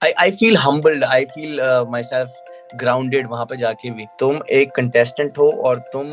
I feel humbled. I feel myself grounded वहां पे जाके भी। तुम एक कंटेस्टेंट हो और तुम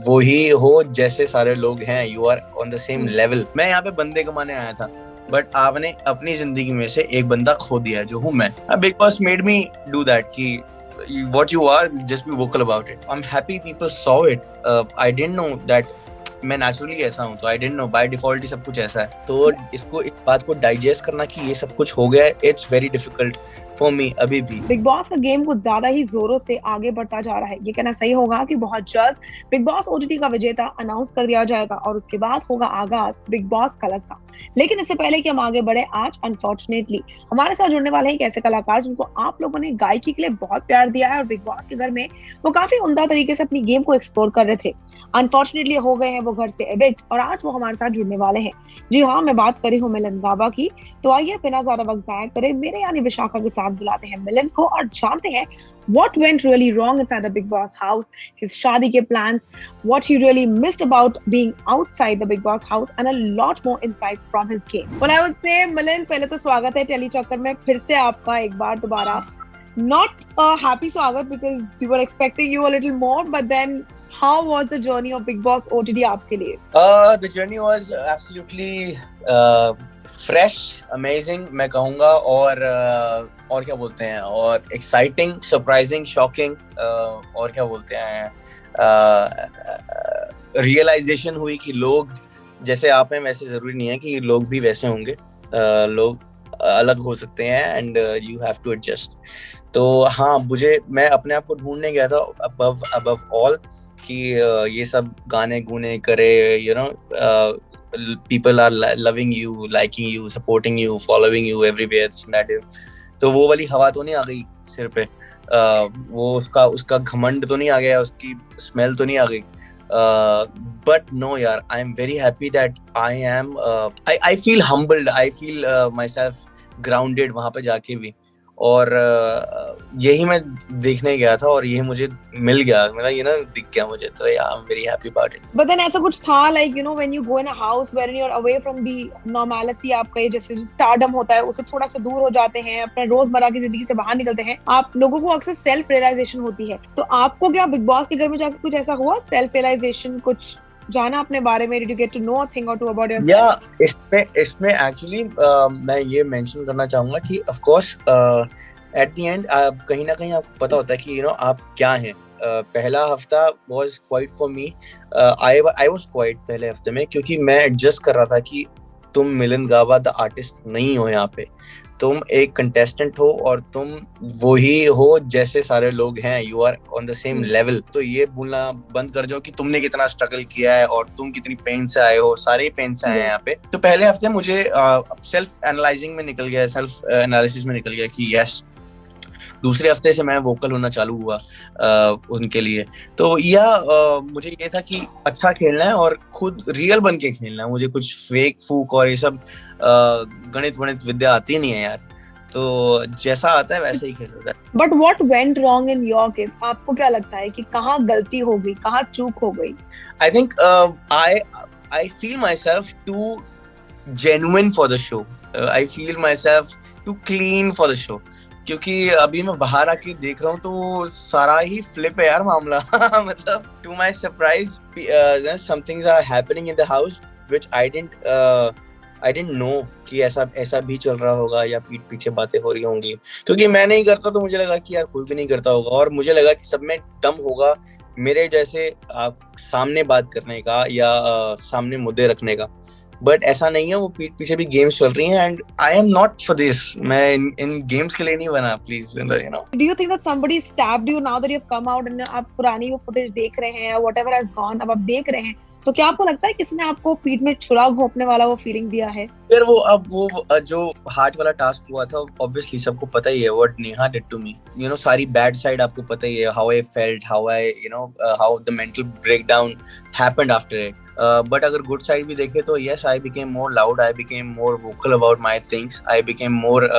वही हो जैसे सारे लोग हैं। You are on the same level. मैं यहाँ पे बंदे कमाने आया था, बट आपने अपनी जिंदगी में से एक बंदा खो दिया है, जो हूँ मैं। Big boss made me do that कि what you are, just be vocal about it. I'm happy people saw it. I didn't know that मैं नेचुरली ऐसा हूँ, तो I didn't know, by default ही सब कुछ ऐसा है। तो इसको, इस बात को डाइजेस्ट करना कि ये सब कुछ हो गया है, it's very difficult for me अभी भी। बिग बॉस का गेम कुछ ज्यादा ही जोरों से आगे बढ़ता जा रहा है। ये कहना सही होगा कि बहुत जल्द बिग बॉस ओटीटी का विजेता अनाउंस कर दिया जाएगा और उसके बाद होगा आगाज बिग बॉस कलर्स का। लेकिन इससे पहले कि हम आगे बढ़े, आज अनफॉर्चुनेटली हमारे साथ जुड़ने वाले हैं एक ऐसे कलाकार जिनको आप लोगों ने गायकी के लिए बहुत प्यार दिया है और बिग बॉस के घर में वो काफी उम्दा तरीके से अपनी गेम को एक्सप्लोर कर रहे थे। अनफॉर्चुनेटली हो गए हैं वो घर से एविक्ट और आज वो हमारे साथ जुड़ने वाले हैं। जी हाँ, मैं बात कर रही हूँ मिलन गाबा की। तो आइए बिना ज्यादा वक्त जाया करे, मेरे यानी विशाखा के साथ बुलाते हैं मिलन को और जानते हैं what went really wrong inside the Big Boss house, his शादी के plans, what he really missed about being outside the Big Boss house, and a lot more insights from his game. Well, I would say, मिलन, पहले तो स्वागत है tele चक्कर में फिर से आपका एक बार दोबारा। Not a happy स्वागत because we were expecting you a little more, but then how was the journey of Big Boss OTT आपके लिए? The journey was absolutely fresh, amazing मैं कहूँगा, और क्या बोलते हैं, और exciting, surprising, shocking, और क्या बोलते हैं, realization हुई कि लोग जैसे आप हैं वैसे जरूरी नहीं है कि लोग भी वैसे होंगे। लोग अलग हो सकते हैं and you have to adjust। तो हाँ, मैं अपने आप को ढूंढने गया था above all कि ये सब गाने गुने करे, you know, people are loving you, liking you, supporting you, following you everywhere, that is। तो वो वाली हवा तो नहीं आ गई सिर पे, वो उसका घमंड तो नहीं आ गया, उसकी स्मेल तो नहीं आ गई। But no यार, I am very happy that I feel humbled, I feel myself grounded वहाँ पे जाके भी। और यही मैं देखने गया था और यही मुझे मिल गया, मतलब ये ना दिख गया मुझे, तो आई am very happy about it. But then ऐसा कुछ था like you know when you go in a house wherein you're away from the normalcy, आपका ये जैसे स्टारडम होता है उससे थोड़ा सा दूर हो जाते हैं, अपने रोजमर्रा की जिंदगी से बाहर निकलते हैं, आप लोगों को अक्सर सेल्फ रियलाइजेशन होती है। तो आपको क्या बिग बॉस के घर में जाकर कुछ ऐसा हुआ, सेल्फ रियलाइजेशन, कुछ जाना अपने बारे में? Did you get to know a thing or two about yourself? या इसमें एक्चुअली मैं ये मेंशन करना चाहूंगा कि of course at the end कहीं ना कहीं आपको पता होता है कि यू नो आप क्या हैं। पहला हफ्ता was quiet for me, I was quite पहले हफ्ते में, क्योंकि मैं एडजस्ट कर रहा था कि तुम मिलन गाबा द आर्टिस्ट नहीं हो यहाँ पे, तुम एक कंटेस्टेंट हो और तुम वही हो जैसे सारे लोग हैं। You are on the same level. तो ये बोलना बंद कर जाओ कि तुमने कितना स्ट्रगल किया है और तुम कितनी पेन से आए हो, सारे पेन से आए हैं यहाँ पे। तो पहले हफ्ते मुझे सेल्फ एनालाइजिंग में निकल गया, सेल्फ एनालिसिस में निकल गया कि यस। दूसरे हफ्ते से मैं वोकल होना चालू हुआ उनके लिए। तो मुझे ये था कि अच्छा खेलना है और खुद रियल बन के खेलना है, मुझे कुछ फेक फूक और ये सब गणित विद्या आती नहीं है यार। तो जैसा आता है वैसे ही खेल रहा है। But what went wrong in your case? आपको क्या लगता है कि कहाँ गलती हो गई, कहाँ चूक हो गई? I think I feel myself too genuine for the show. I feel myself too clean for the show. क्योंकि अभी मैं बाहर आके देख रहा हूँ तो सारा ही फ्लिप है यार मामला। मतलब to my surprise some things are happening in the house which I didn't know कि ऐसा भी चल रहा होगा या पीठ पीछे बातें हो रही होंगी। क्योंकि मैं नहीं करता तो मुझे लगा कि यार कोई भी नहीं करता होगा, और मुझे लगा कि सब में दम होगा मेरे जैसे सामने बात करने का या सामने मुद्दे रखने का। बट ऐसा नहीं है, वो पीठ पीछे भी गेम्स चल रही हैं and I am not for this. मैं इन गेम्स के लिए नहीं बना, please, you know. Do you think that somebody stabbed you now that you've come out and आप पुरानी वो फुटेज देख रहे हैं, whatever has gone, अब आप देख रहे हैं, तो क्या आपको लगता है किसी ने आपको पीठ में छुरा घोंपने वाला वो फीलिंग दिया है? फिर वो जो हार्ट वाला टास्क हुआ था, ऑब्वियसली सबको पता ही है what Neha did to me. You know सारी बैड साइड आपको पता ही है, how I felt, how I you know how the mental breakdown happened after it. But अगर गुड साइड भी देखे तो yes, I became more loud, I became more vocal about my things, I became more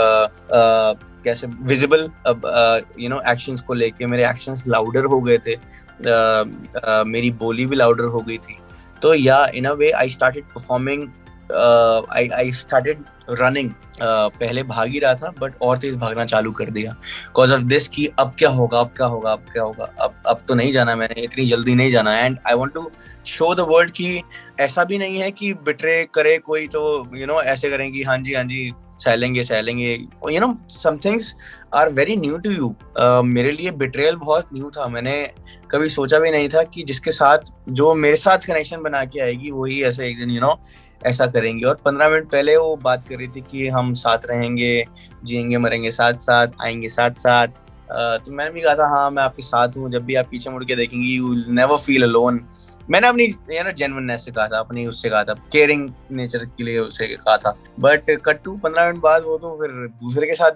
कैसे visible you know actions को लेके। मेरे actions louder हो गए थे, मेरी बोली भी लाउडर हो गई थी। तो या in a way I started performing I started running. पहले भाग ही रहा था बट और तेज भागना चालू कर दिया बिकॉज ऑफ दिस कि अब क्या होगा, अब तो नहीं जाना, मैंने इतनी जल्दी नहीं जाना। And I want to show the world कि ऐसा भी नहीं है कि बिट्रे करे कोई तो ऐसे करें कि हाँ जी सहलेंगे, some things are very new to you. मेरे लिए बिट्रेयल बहुत न्यू था। मैंने कभी सोचा भी नहीं था कि जिसके साथ जो मेरे साथ कनेक्शन बना के आएगी वही ऐसे एक दिन ऐसा करेंगे। और 15 मिनट पहले वो बात कर रही थी कि हम साथ रहेंगे, जिएंगे मरेंगे साथ साथ, आएंगे साथ साथ। तो मैंने भी कहा था हाँ मैं आपके साथ हूँ, जब भी आप पीछे मुड़ के देखेंगी you will never feel alone. मैंने अपनी जेन्युइननेस से कहा था, अपनी उससे कहा था, केयरिंग नेचर के लिए उसे कहा था। बट कट टू 15 मिनट बाद वो तो फिर दूसरे के साथ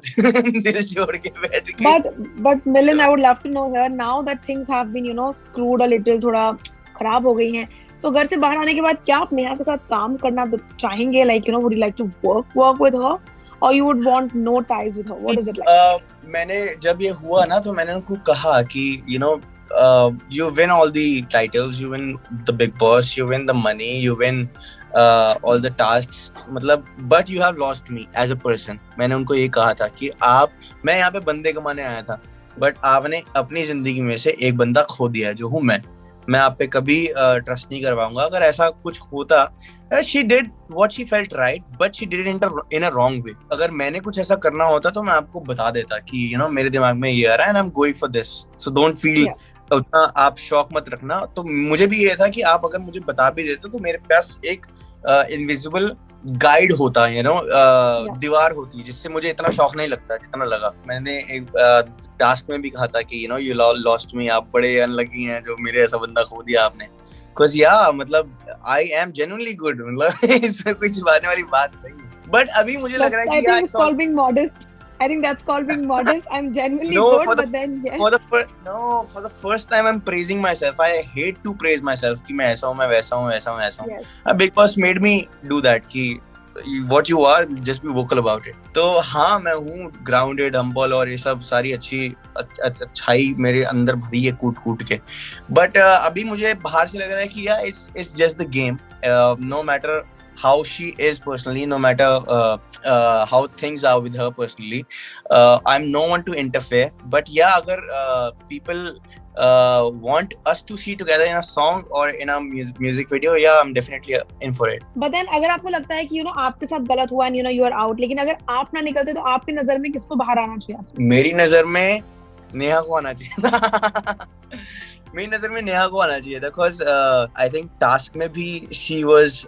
दिल जोड़ के बैठ गई। But Milind, I would love to know here now that things have been screwed a little, थोड़ा खराब हो गई हैं, तो घर से बाहर आने के बाद क्या आप नेहा के साथ काम करना तो चाहेंगे? Like would you like to work with her or you would want no ties with her? What is it like? मैंने जब ये हुआ ना तो मैंने उनको कहा कि you win all the titles, you win the big boss, you win the money, you win all the tasks, मतलब but you have lost me as a person। मैंने उनको ये कहा था कि मैं यहाँ पे बंदे कमाने आया था बट आपने अपनी जिंदगी में से एक बंदा खो दिया है जो हूँ मैं आप पे कभी ट्रस्ट नहीं कर पाऊंगा। अगर ऐसा कुछ होता, she did what she felt right but she did it in a wrong way। अगर मैंने कुछ ऐसा करना होता तो मैं आपको बता देता कि मेरे दिमाग में ये आ रहा है and I'm going for this, so don't feel उतना आप शौक मत रखना। तो मुझे भी ये था कि आप अगर मुझे बता भी देते तो मेरे पास एक इनविजिबल गाइड होता दीवार होती जिससे मुझे इतना शौक नहीं लगता जितना लगा। मैंने एक टास्क में भी कहा था कि यू लॉस्ट मी, आप बड़े अनलकी हैं जो मेरे ऐसा बंदा खो दिया आपने। बिकॉज मतलब आई एम जेन्युइनली गुड, मतलब इसमें कुछ छुपाने वाली बात नहीं है। बट अभी मुझे लग रहा है कि I think that's called being modest. I'm genuinely good, but then yes. For the first time I'm praising myself. I hate to praise myself कि मैं ऐसा हूँ, मैं वैसा हूँ। Yes. Big Boss made me do that कि what you are, just be vocal about it। तो हाँ मैं हूँ grounded, humble और ये सब सारी अच्छाई मेरे अंदर भरी है कूट के। But अभी मुझे बाहर से लग रहा है कि it's just the game। No matter how she is personally, no matter how things are with her personally, I'm no one to interfere। But agar people want us to see together in a song or in a music video, I'm definitely in for it। But then अगर आपको लगता है कि आपके साथ गलत हुआ and you are out, लेकिन अगर आप ना निकलते तो आपकी नजर में किसको बाहर आना चाहिए? मेरी नजर में नेहा को आना चाहिए। मेरी नजर में नेहा को आना चाहिए था बिकॉज आई थिंक टास्क में भी she was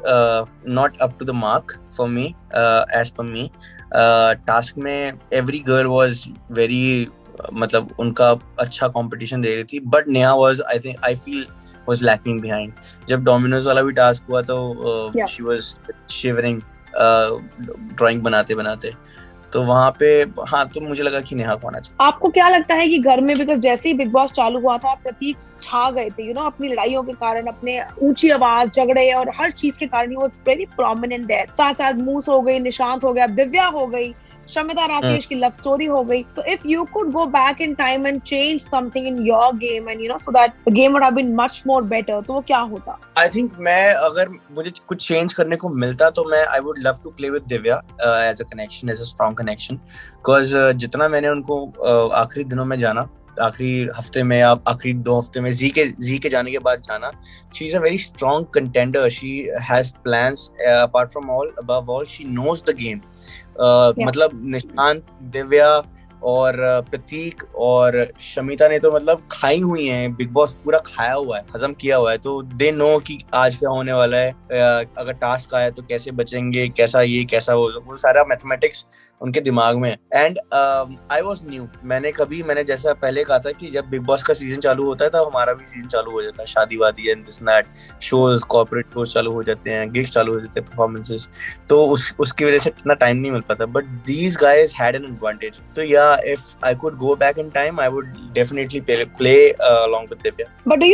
not up to the mark for me, as per me. Task में एवरी गर्ल वाज वेरी, मतलब उनका अच्छा कंपटीशन दे रही थी but Neha was I feel was lacking behind. जब डोमिनोज वाला भी टास्क हुआ तो शी वाज शिवरिंग ड्राइंग बनाते, तो वहाँ पे हाँ तो मुझे लगा कि नेहा को आना चाहिए। आपको क्या लगता है कि घर में, बिकॉज जैसे ही बिग बॉस चालू हुआ था प्रतीक छा गए थे अपनी लड़ाइयों के कारण, अपने ऊंची आवाज, झगड़े और हर चीज के कारण, he was very prominent there. साथ साथ मूस हो गई, निशांत हो गया, दिव्या हो गई, शमिता राकेश की लव स्टोरी हो गई। तो if you could go back in time and change something in your game and so that the game would have been much more better, तो वो क्या होता? आई थिंक अगर मुझे कुछ चेंज करने को मिलता तो मैं I would love to play with Divya as a connection, as a strong connection. Because जितना मैंने उनको आखिरी दिनों में जाना, आखिरी हफ्ते में या आखिरी 2 हफ्ते में जी के जाने के बाद जाना, she is a very strong contender. She has plans apart from all, above all she knows the game. मतलब निशांत, दिव्या और प्रतीक और शमिता ने तो मतलब खाई हुई हैं, बिग बॉस पूरा खाया हुआ है, हजम किया हुआ है। तो दे नो कि आज क्या होने वाला है, अगर टास्क आया तो कैसे बचेंगे, कैसा वो सारा मैथमेटिक्स उनके दिमाग में। And I was new. मैंने जैसा पहले कहा था कि जब बिग बॉस का सीजन चालू होता है तब हमारा भी सीजन चालू हो जाता है, शादी वादी and this that, shows, corporate shows चालू हो जाते हैं, गिग्स चालू हो जाते हैं, परफॉर्मेंसेस। तो उसकी वजह से इतना टाइम नहीं मिल पाता। But these guys had an advantage. तो if I could go back in time, I would definitely play along with Divya। But do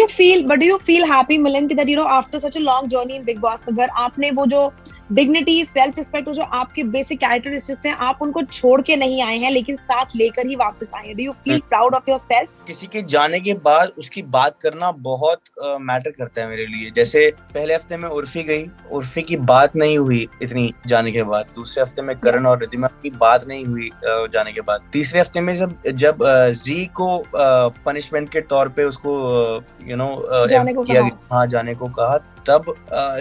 you feel happy, Milind, that after such a long journey in Big Boss, अगर आपने वो जो dignity, self respect, जो आपके basic characteristics हैं, आप उनको छोड़ के नहीं आए हैं, लेकिन साथ लेकर ही वापस आए हैं। Do you feel proud of your self? किसी के जाने के बाद उसकी बात करना बहुत मैटर करता है मेरे लिए। जैसे पहले हफ्ते में उर्फी गई, उर्फी की बात नहीं हुई इतनी जाने के बाद। दूसरे हफ्ते में करण और रितिमा की बात नहीं हुई जाने के बाद। तीसरे हफ्ते में जब जी को पनिशमेंट के तौर पे उसको किया गया, हाँ जाने को कहा, तब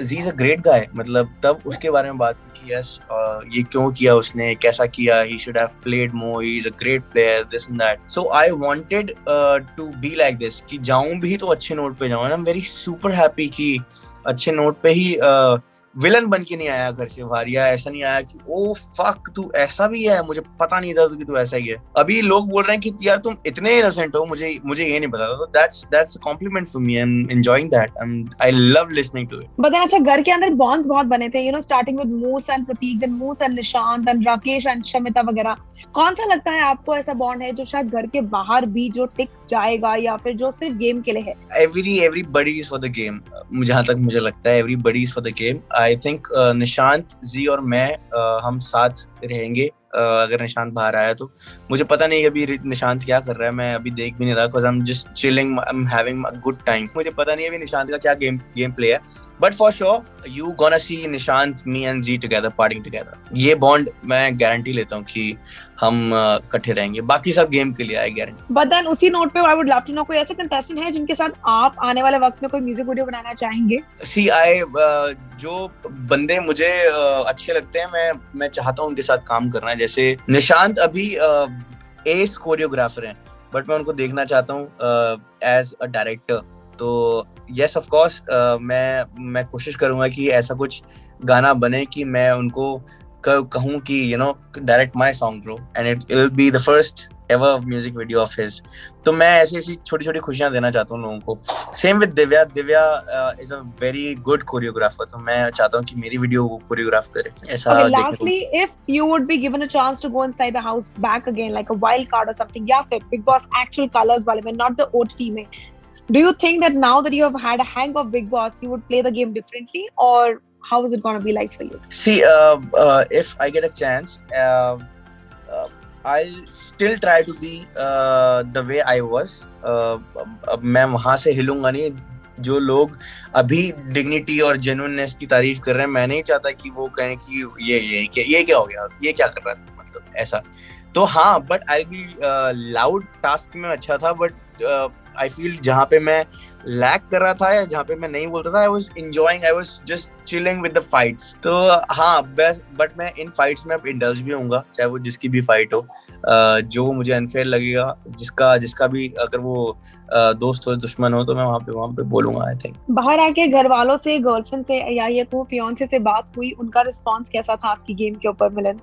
जी इज अ ग्रेट गाय, मतलब तब उसके बारे में बात की, यस ये क्यों किया उसने, कैसा किया, he should have played more, he is a great player, this and that. So I wanted to be like this, कि जाऊं भी तो अच्छे नोट पे जाऊं। I am very super happy कि अच्छे नोट पे ही विलन बन के नहीं आया घर से बाहर, या ऐसा नहीं आया कि ओ फक तू ऐसा भी है, मुझे पता नहीं था कि तू ऐसा ही है। अभी लोग बोल रहे हैं कि यार तुम इतने इनोसेंट हो, मुझे ये नहीं पता था। तो that's a compliment for me, I am enjoying that, I love listening to it. But then अच्छा, घर के अंदर बॉन्ड्स बहुत बने थे, starting with Moose and Prateek, then Moose and Nishant and Rakesh and Shamita वगैरह। कौन सा लगता है आपको ऐसा बॉन्ड है जो शायद घर के बाहर भी जो टिक जाएगा, या फिर जो सिर्फ गेम के लिए है? Everybody is for the game, जहाँ तक मुझे लगता है everybody is for the game. I think Nishant, जी और मैं हम साथ रहेंगे। अगर निशांत बाहर आया तो मुझे पता नहीं अभी निशांत क्या कर रहा है, मैं अभी देख भी नहीं रहा, because I am just chilling, I am having a good time. मुझे पता नहीं अभी निशांत का क्या गेम प्ले है, but for sure you gonna see Nishant, me and जी टुगेदर, पार्टिंग टुगेदर। ये बॉन्ड मैं गारंटी लेता हूँ कि हम इकट्ठे रहेंगे, बाकी सब गेम के लिए, आई गारंटी। बट देन उसी नोट पे I would love to know, कोई ऐसे कंटेस्टेंट है जिनके साथ आप आने वाले वक्त में कोई म्यूजिक वीडियो बनाना चाहेंगे? सी जो बंदे मुझे अच्छे लगते हैं, मैं चाहता हूँ उनके साथ काम करना है। जैसे निशांत अभी एस कोरियोग्राफर हैं, बट मैं उनको देखना चाहता हूँ एज अ डायरेक्टर। तो यस ऑफ कोर्स मैं कोशिश करूंगा कि ऐसा कुछ गाना बने कि मैं उनको कहूँ कि direct my song bro, and it will be the first ever music video of his. तो मैं ऐसी छोटी छोटी खुशियां देना चाहता हूँ लोगों को। Same with Divya is a very good choreographer, तो मैं चाहता हूँ कि मेरी वीडियो वो कोरियोग्राफ करे। ऐसा lastly, if you would be given a chance to go inside the house back again, like a wild card और समथिंग, या फिर बिग बॉस एक्चुअल कलर्स वाले में, नॉट द ओटीटी में, do you think that now that you have had a hang of Big Boss, you would play the game differently, or how is it going to be like for you? See, if I get a chance, I'll still try to be the way I was. मैं वहाँ से हिलूंगा नहीं। जो लोग अभी dignity और genuineness की तारीफ कर रहे हैं, मैं नहीं चाहता कि वो कहें कि ये क्या हो गया, ये क्या कर रहा था, मतलब ऐसा। तो हाँ, but I be loud task में अच्छा था, बट आई फील जहाँ पे मैं लैग कर रहा था या जहाँ पे मैं नहीं बोलता था, I was enjoying, I was just chilling with the fights. तो हाँ, बट मैं इन फाइट्स में अब इंडल्ज भी होऊंगा, चाहे वो जिसकी भी फाइट हो, जो मुझे अनफेयर लगेगा, जिसका भी, अगर वो दोस्त हो दुश्मन हो, तो मैं वहाँ पे बोलूंगा। आई थिंक बाहर आके घर वालों से, गर्लफ्रेंड से या ये को फियांसे से बात हुई, उनका रिस्पांस कैसा था आपकी गेम के ऊपर Milan?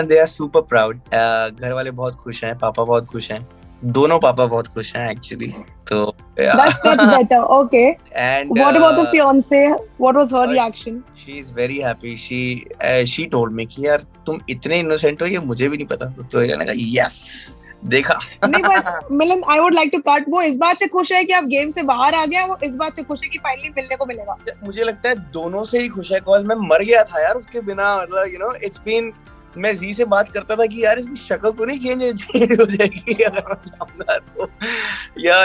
They are super proud. घर वाले बहुत खुश हैं, पापा बहुत खुश हैं, दोनों पापा बहुत खुश हैं एक्चुअली। तो that's better. Okay. And what about the fiance? What was her reaction? She is very happy. She told me कि यार तुम इतने इनोसेंट हो, ये मुझे भी नहीं पता। तो मैंने कहा यस, देखा। नहीं, but Milan, I would like to cut, वो इस बात से खुश है कि आप गेम से बाहर आ गया, वो इस बात से खुश है कि फाइनली मिलने को मिलेगा? मुझे लगता है दोनों से ही खुश है, बिकॉज़ मैं मर गया था यार उसके बिना। मतलब इट्स बीन, मैं जी से बात करता था कि यार इसकी शक्ल तो नहीं चेंज हो जाएगी अगर मैं जाऊंगा तो, या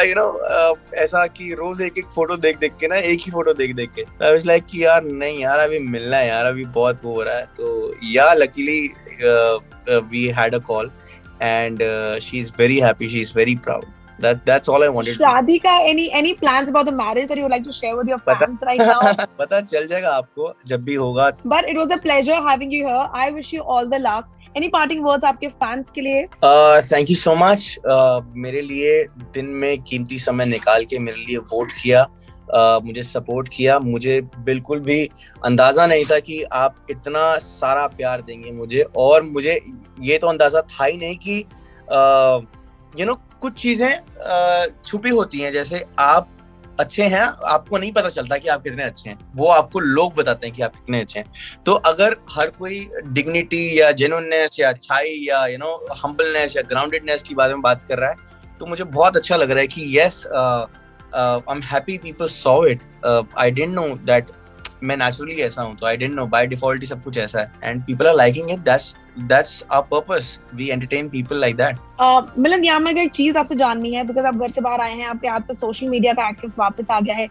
ऐसा कि रोज एक फोटो देख के ना, एक ही फोटो देख के आई वाज लाइक कि यार नहीं यार, अभी मिलना है यार, अभी बहुत वो हो रहा है। तो या luckily we had a call and she is very happy, she is very proud. That's all I wanted. शादी का any plans about the marriage that you would like to share with your fans right now? पता चल जाएगा आपको जब भी होगा। But it was a pleasure having you here. I wish you all the luck. Any parting words आपके fans के लिए? Thank you so much. मेरे लिए दिन में कीमती समय निकाल के मेरे लिए वोट किया, मुझे सपोर्ट किया। मुझे बिल्कुल भी अंदाजा नहीं था कि आप इतना सारा प्यार देंगे मुझे, और मुझे ये तो अंदाजा था ही नहीं कि कुछ चीजें छुपी होती हैं। जैसे आप अच्छे हैं, आपको नहीं पता चलता कि आप कितने अच्छे हैं, वो आपको लोग बताते हैं कि आप कितने अच्छे हैं। तो अगर हर कोई डिग्निटी या जेन्युइननेस या अच्छाई या हम्बलनेस या ग्राउंडेडनेस की बारे में बात कर रहा है, तो मुझे बहुत अच्छा लग रहा है कि yes, I am happy people saw it. I didn't know that मैं naturally ऐसा हूँ, तो I didn't know, by default ही सब कुछ ऐसा है, and people are liking it. That's our purpose. We entertain people like that. मिलन, यहाँ मैं एक चीज आपसे जाननी है, बिकॉज आप घर से बाहर आए हैं, आपके हाथ पे सोशल मीडिया का एक्सेस वापस आ गया है.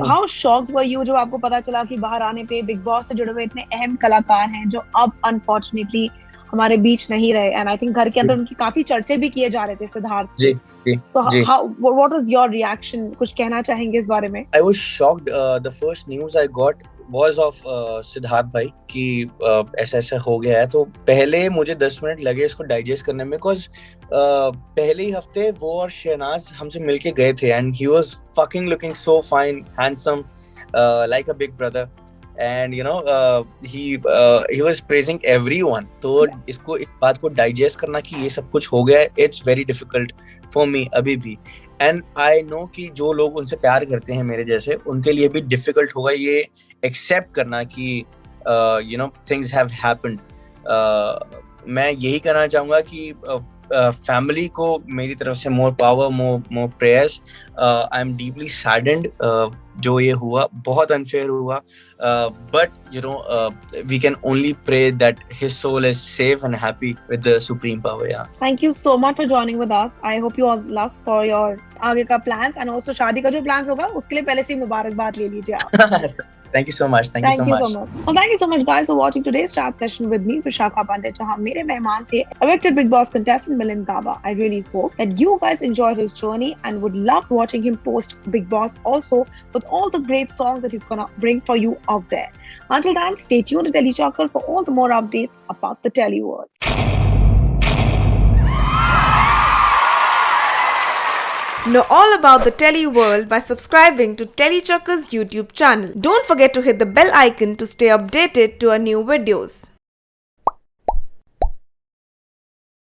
हाउ शॉक्ड वर यू जब आपको पता चला कि बाहर आने पे बिग बॉस से जुड़े हुए इतने अहम कलाकार हैं जो अब अनफॉर्चुनेटली हमारे बीच नहीं रहे, एंड आई थिंक घर के अंदर उनकी काफी चर्चे भी किए जा रहे थे, सिद्धार्थ जी. So what was your reaction? कुछ कहना चाहेंगे इस बारे में? I was shocked. The first news I got was of Siddharth भाई कि ऐसा ऐसा हो गया है. तो पहले मुझे 10 मिनट लगे इसको डाइजेस्ट करने में, बिकॉज पहले ही हफ्ते वो और शहनाज हमसे मिलके गए थे, and he was fucking looking so fine, handsome, like a big brother. And he was praising everyone. तो इसको इस बात को डाइजेस्ट करना कि ये सब कुछ हो गया है, it's very difficult for me अभी भी. And I know कि जो लोग उनसे प्यार करते हैं मेरे जैसे, उनके लिए भी difficult होगा ये accept करना कि things have happened. मैं यही कहना चाहूँगा कि फैमिली को मेरी तरफ से more power, more prayers. I am deeply saddened. जो ये हुआ बहुत unfair हुआ, but we can only pray that his soul is safe and happy with the supreme power. Yeah. Thank you so much for joining with us. I hope you all luck for your आगे का plans, and also शादी का जो plans होगा उसके लिए पहले से ही मुबारकबाद ले लीजिए आप. Thank you so much. Thank you so much. Well, thank you so much, guys, for watching today's chat session with me, Vishakha Pandit, जहाँ मेरे मेहमान थे evicted Big Boss contestant Milind Gaba. I really hope that you guys enjoyed his journey and would love watching him post Big Boss also with all the great songs that he's gonna bring for you out there. Until then, stay tuned to Telechakkar for all the more updates about the Tele world. Know all about the Tele world by subscribing to Telechakkar's YouTube channel. Don't forget to hit the bell icon to stay updated to our new videos.